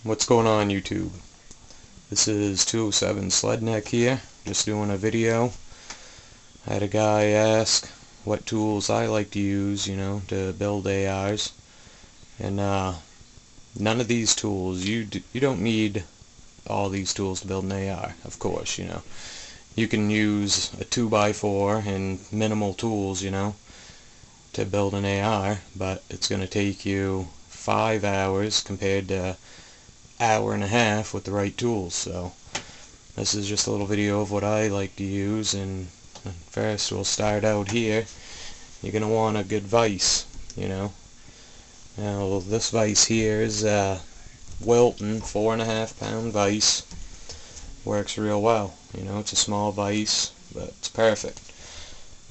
What's going on, YouTube? This is 207 Sledneck here, just doing a video. I had a guy ask what tools I like to use, to build ARs. And none of these tools, you don't need all these tools to build an AR, of course, You can use a 2x4 and minimal tools, to build an AR, but it's going to take you 5 hours compared to hour and a half with the right tools. So this is just a little video of what I like to use. And first we'll start out here. You're going to want a good vise, Now this vise here is Wilton 4.5 pound vise. Works real well. It's a small vise, but it's perfect.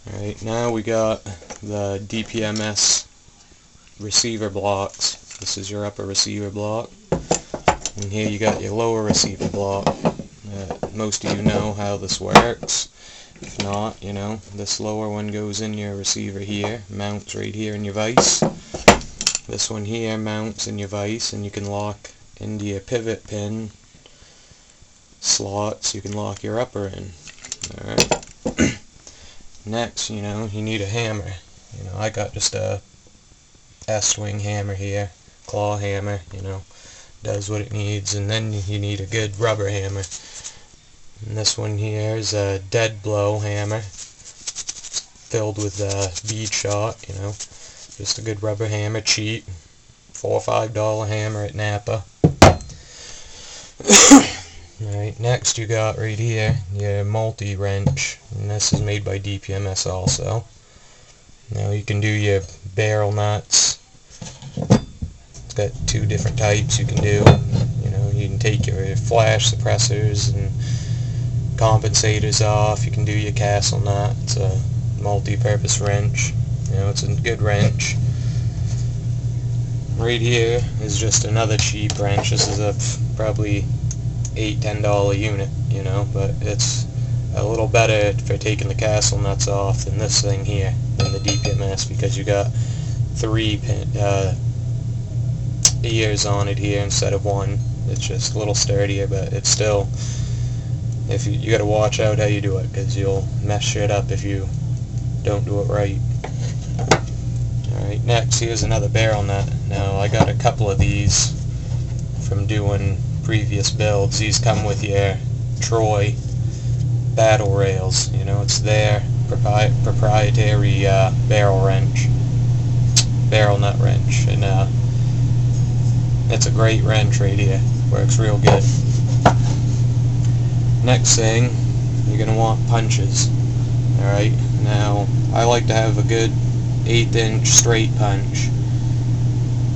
Alright, now we got the DPMS receiver blocks. This is your upper receiver block. And here you got your lower receiver block. Most of you know how this works. If not, this lower one goes in your receiver here, mounts right here in your vise. This one here mounts in your vise, and you can lock into your pivot pin slots. You can lock your upper in. Alright. Next, you need a hammer. I got just a S-wing hammer here, claw hammer, does what it needs. And then you need a good rubber hammer. And this one here is a dead blow hammer, filled with bead shot, just a good rubber hammer, cheap, $4 or $5 hammer at Napa. Alright, next you got right here your multi-wrench, and this is made by DPMS also. Now you can do your barrel nuts. It's got 2 different types you can do. You can take your flash suppressors and compensators off. You can do your castle nut. It's a multi-purpose wrench. It's a good wrench. Right here is just another cheap wrench. This is a probably $8-10 unit, but it's a little better for taking the castle nuts off than this thing here, than the DPMS, because you got 3 ears on it here instead of 1. It's just a little sturdier, but it's still, if you got to watch out how you do it, because you'll mess shit up if you don't do it right. Alright, next here's another barrel nut. Now I got a couple of these from doing previous builds. These come with your Troy battle rails. It's their proprietary barrel nut wrench, and it's a great wrench right here. Works real good. Next thing, you're going to want punches. Alright, now I like to have a good 1/8" straight punch.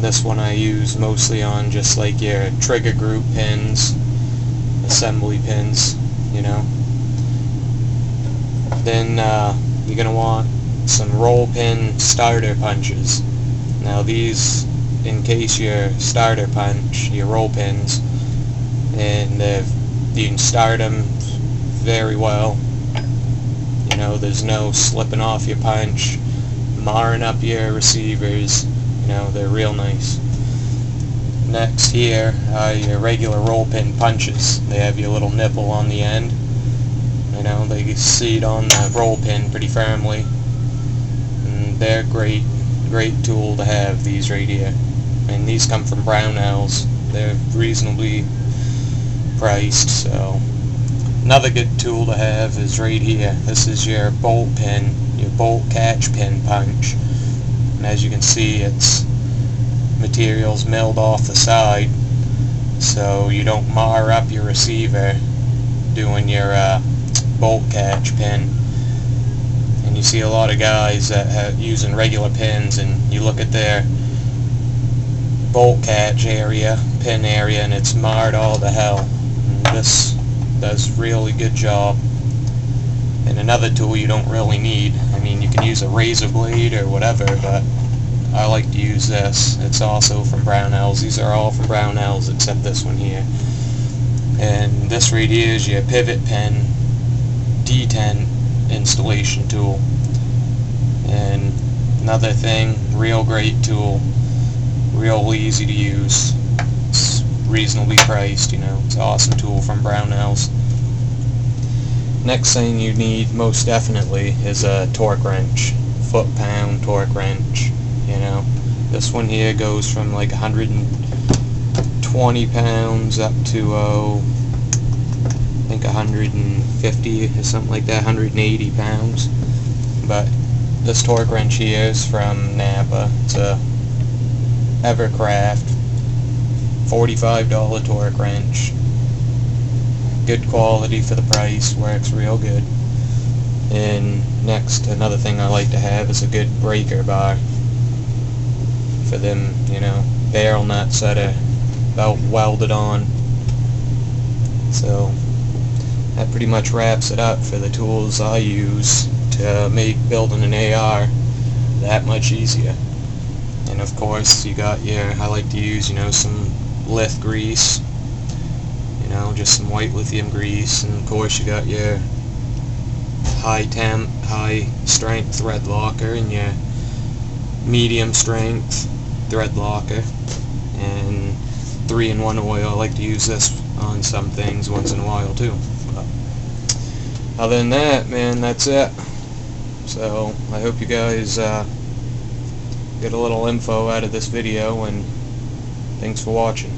This one I use mostly on just like your trigger group pins, assembly pins, Then you're going to want some roll pin starter punches. Now these, in case your starter punch, your roll pins, and you can start them very well. There's no slipping off your punch, marring up your receivers. They're real nice. Next here are your regular roll pin punches. They have your little nipple on the end. They seat on the roll pin pretty firmly. And they're great tool to have, these right here. And these come from Brownells. They're reasonably priced, so. Another good tool to have is right here. This is your bolt pin, your bolt catch pin punch. And as you can see, it's materials milled off the side, so you don't mar up your receiver doing your bolt catch pin. And you see a lot of guys that have using regular pins, and you look at their bolt catch area, pin area, and it's marred all to hell. And this does really good job. And another tool you don't really need. You can use a razor blade or whatever, but I like to use this. It's also from Brownells. These are all from Brownells except this one here. And this right here is your pivot pin D10 installation tool. And Another thing, real great tool, real easy to use. It's reasonably priced, you know. It's an awesome tool from Brownells. Next thing you need, most definitely, is a torque wrench. Foot-pound torque wrench, you know. This one here goes from like 120 pounds up to, I think 150 or something like that, 180 pounds. But this torque wrench here is from Napa. It's a Evercraft $45 torque wrench. Good quality for the price, works real good. And next, another thing I like to have is a good breaker bar for them, you know, barrel nuts that are about welded on. So that pretty much wraps it up for the tools I use to make building an AR that much easier. And of course, you got your, I like to use, you know, some lith grease, you know, just some white lithium grease, and of course you got your high temp, high strength thread locker and your medium strength thread locker, and 3-in-1 oil. I like to use this on some things once in a while too. But other than that, man, that's it. So I hope you guys get a little info out of this video, and thanks for watching.